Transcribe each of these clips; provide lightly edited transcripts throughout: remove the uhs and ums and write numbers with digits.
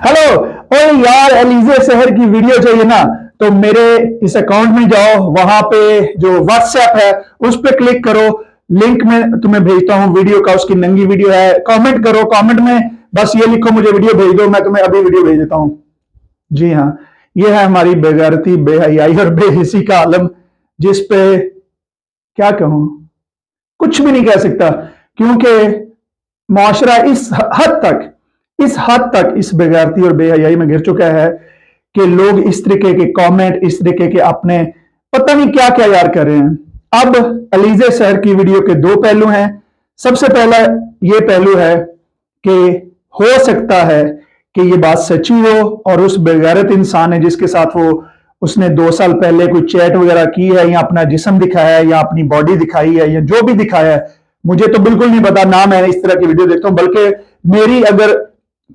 Hello. ओए यार, एलिजे शहर की वीडियो चाहिए ना, तो मेरे इस अकाउंट में जाओ, वहां पे जो व्हाट्सएप है उस पे क्लिक करो। लिंक में तुम्हें भेजता हूँ वीडियो का, उसकी नंगी वीडियो है। कमेंट करो, कमेंट में बस ये लिखो मुझे वीडियो भेज दो, मैं तुम्हें अभी वीडियो भेज देता हूँ। जी हाँ, ये है हमारी बेगैरती, बेहयाई और बेहिसी का आलम, जिस पे क्या कहूं, कुछ भी नहीं कह सकता, क्योंकि मुआशरा इस हद तक इस बेगैरती और बेहयाई में गिर चुका है कि लोग इस तरीके के कमेंट, इस तरीके के अपने पता नहीं क्या क्या यार कर रहे हैं। अब अलीजे शहर की वीडियो के दो पहलू हैं। सबसे पहला ये पहलू है कि हो सकता है कि ये बात सच्ची हो और उस बेगैरत इंसान है जिसके साथ उसने 2 साल पहले कोई चैट वगैरह की है, या अपना जिस्म दिखाया है, या अपनी बॉडी दिखाई है, या जो भी दिखाया है, मुझे तो बिल्कुल नहीं पता ना। मैं इस तरह की वीडियो देखता हूं, बल्कि मेरी अगर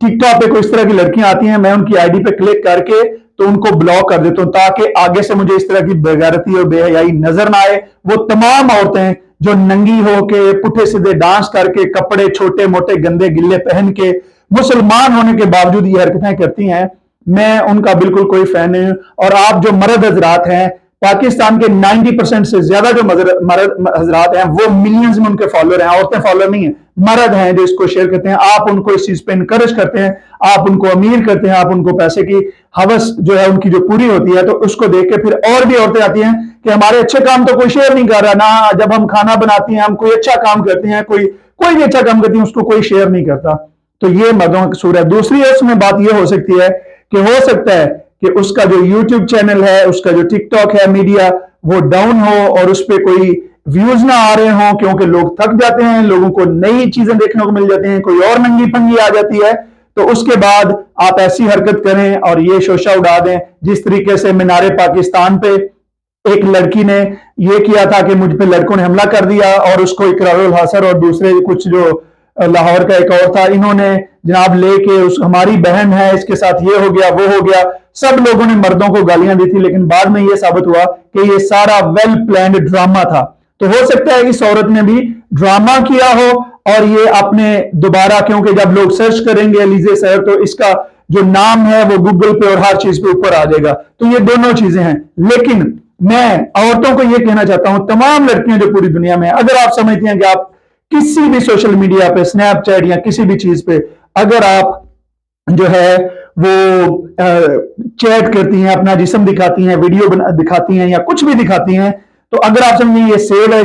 टिकटॉक पे कोई इस तरह की लड़कियां आती हैं, मैं उनकी आईडी पे क्लिक करके तो उनको ब्लॉक कर देता हूं, ताकि आगे से मुझे इस तरह की बेगैरती और बेहयाई नजर ना आए। वो तमाम औरतें जो नंगी होके पुठे सीधे डांस करके, कपड़े छोटे मोटे गंदे गिल्ले पहन के, मुसलमान होने के बावजूद ये हरकतें करती हैं, मैं उनका बिल्कुल कोई फैन नहीं हूं। और आप जो मर्द हजरात हैं, पाकिस्तान के 90% से ज्यादा जो मर्द हजरात हैं, वो मिलियंस में उनके फॉलोअर हैं, औरतें फॉलोअर नहीं है, मर्द हैं जो इसको शेयर करते हैं। आप उनको इस चीज पे इनकरेज करते हैं, आप उनको अमीर करते हैं, आप उनको पैसे की हवस जो है उनकी जो पूरी होती है, तो उसको देख के फिर और भी औरतें आती हैं कि हमारे अच्छे काम तो कोई शेयर नहीं कर रहा ना। जब हम खाना बनाती हैं, हम कोई अच्छा काम करते हैं, कोई भी अच्छा काम करती है, उसको कोई शेयर नहीं करता। तो ये मर्दों का कसूर है। दूसरी उसमें बात ये हो सकती है कि हो सकता है कि उसका जो यूट्यूब चैनल है, उसका जो टिकटॉक है, मीडिया वो डाउन हो और उस पर कोई व्यूज ना आ रहे हों, क्योंकि लोग थक जाते हैं, लोगों को नई चीजें देखने को मिल जाती हैं, कोई और नंगी फंगी आ जाती है, तो उसके बाद आप ऐसी हरकत करें और ये शोशा उड़ा दें। जिस तरीके से मीनारे पाकिस्तान पे एक लड़की ने ये किया था कि मुझ पे लड़कों ने हमला कर दिया, और उसको इकरारुल हासर और दूसरे कुछ जो लाहौर का एक और था, इन्होंने जनाब लेके उस हमारी बहन है, इसके साथ ये हो गया वो हो गया, सब लोगों ने मर्दों को गालियां दी थी, लेकिन बाद में ये साबित हुआ कि ये सारा वेल प्लान्ड ड्रामा था। तो हो सकता है इस औरत ने भी ड्रामा किया हो, और ये अपने दोबारा, क्योंकि जब लोग सर्च करेंगे एलिजे शहर, तो इसका जो नाम है वो गूगल पे और हर चीज पे ऊपर आ जाएगा। तो ये दोनों चीजें हैं। लेकिन मैं औरतों को यह कहना चाहता हूं, तमाम लड़कियां जो पूरी दुनिया में, अगर आप समझती हैं कि आप किसी भी सोशल मीडिया पे, स्नैपचैट या किसी भी चीज पे, अगर आप जो है वो चैट करती हैं, अपना जिस्म दिखाती हैं, वीडियो दिखाती हैं, या कुछ भी दिखाती हैं, तो अगर आप समझें ये सेव है,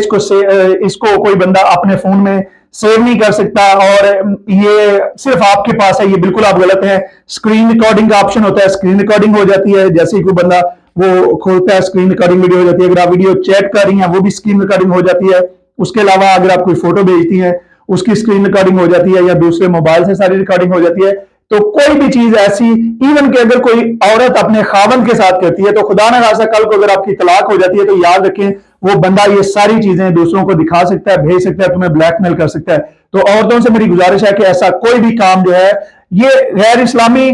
इसको कोई बंदा अपने फोन में सेव नहीं कर सकता, और ये सिर्फ आपके पास है, ये बिल्कुल आप गलत है। स्क्रीन रिकॉर्डिंग का ऑप्शन होता है, स्क्रीन रिकॉर्डिंग हो जाती है, जैसे ही कोई बंदा वो खोलता है स्क्रीन रिकॉर्डिंग वीडियो हो जाती है। अगर आप वीडियो चैट कर रही हैं, वो भी स्क्रीन रिकॉर्डिंग हो जाती है। उसके अलावा अगर आप कोई फोटो भेजती हैं, उसकी स्क्रीन रिकॉर्डिंग हो जाती है, या दूसरे मोबाइल से सारी रिकॉर्डिंग हो जाती है। तो कोई भी चीज ऐसी, इवन कि अगर कोई औरत अपने खावंद के साथ करती है, तो खुदा न खासा कल को अगर आपकी तलाक हो जाती है, तो याद रखें वो बंदा ये सारी चीजें दूसरों को दिखा सकता है, भेज सकता है, तुम्हें ब्लैकमेल कर सकता है। तो औरतों से मेरी गुजारिश है कि ऐसा कोई भी काम जो है, ये गैर इस्लामी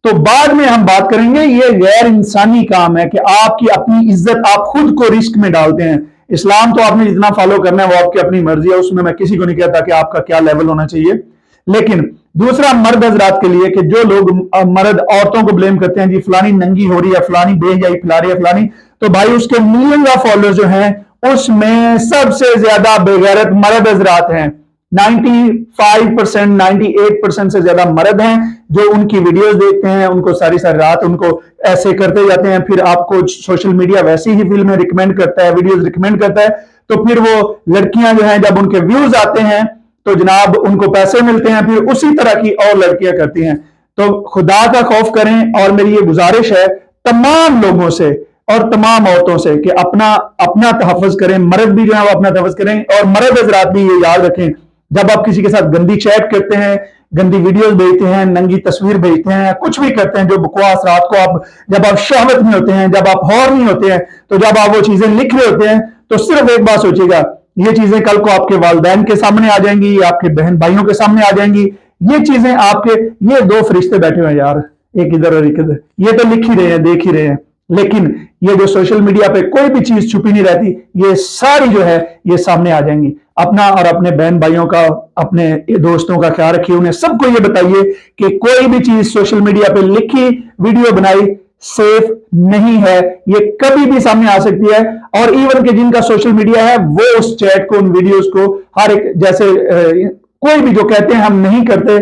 तो बाद में हम बात करेंगे, ये गैर इंसानी काम है कि आपकी अपनी इज्जत आप खुद को रिस्क में डालते हैं। इस्लाम तो आपने जितना फॉलो करना है वो आपकी अपनी मर्जी है, उसमें मैं किसी को नहीं कहता कि आपका क्या लेवल होना चाहिए। लेकिन दूसरा मर्द हजरात के लिए कि जो लोग मर्द औरतों को ब्लेम करते हैं, जी फलानी नंगी हो रही है, फलानी बेहयाई फैला रही है फलानी, तो भाई उसके मिलियन ऑफ फॉलोअर्स जो हैं, उसमें सबसे ज्यादा बेगैरत मर्द हजरात हैं। 95%, 98% से ज्यादा मर्द हैं जो उनकी वीडियोस देखते हैं, उनको सारी सारी रात उनको ऐसे करते जाते हैं। फिर आपको सोशल मीडिया वैसी ही फिल्में रिकमेंड करता है, वीडियोस रिकमेंड करता है, तो फिर वो लड़कियां जो हैं, जब उनके व्यूज आते हैं तो जनाब उनको पैसे मिलते हैं, फिर उसी तरह की और लड़कियां करती हैं। तो खुदा का खौफ करें, और मेरी ये गुजारिश है तमाम लोगों से और तमाम औरतों से कि अपना तहफ़्फ़ुज़ करें, मर्द भी जो है वो अपना तहफ़्फ़ुज़ करें, और मर्द हज़रात भी ये याद रखें, जब आप किसी के साथ गंदी चैट करते हैं, गंदी वीडियोस भेजते हैं, नंगी तस्वीर भेजते हैं, कुछ भी करते हैं जो बकवास, रात को आप जब आप शहवत में होते हैं, जब आप हौर नहीं होते हैं, तो जब आप वो चीजें लिख रहे होते हैं, तो सिर्फ एक बात सोचिएगा, ये चीजें कल को आपके वालिदैन के सामने आ जाएंगी, आपके बहन भाइयों के सामने आ जाएंगी। ये चीजें आपके, ये दो फरिश्ते बैठे हुए हैं यार, एक इधर और एक इधर, ये तो लिख ही रहे हैं, देख ही रहे हैं, लेकिन ये जो सोशल मीडिया पे कोई भी चीज छुपी नहीं रहती, ये सारी जो है ये सामने आ जाएंगी। अपना और अपने बहन भाइयों का, अपने दोस्तों का ख्याल रखिए। उन्हें सबको ये बताइए कि कोई भी चीज सोशल मीडिया पे लिखी, वीडियो बनाई सेफ नहीं है, ये कभी भी सामने आ सकती है। और इवन के जिनका सोशल मीडिया है वो उस चैट को, उन वीडियोस को, हर एक जैसे कोई भी जो कहते हैं हम नहीं करते,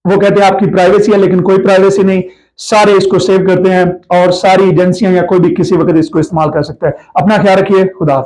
वो कहते हैं आपकी प्राइवेसी है, लेकिन कोई प्राइवेसी नहीं, सारे इसको सेव करते हैं और सारी एजेंसियां या कोई भी किसी वक्त इसको इस्तेमाल कर सकता है। अपना ख्याल रखिए, खुदा हाफिज।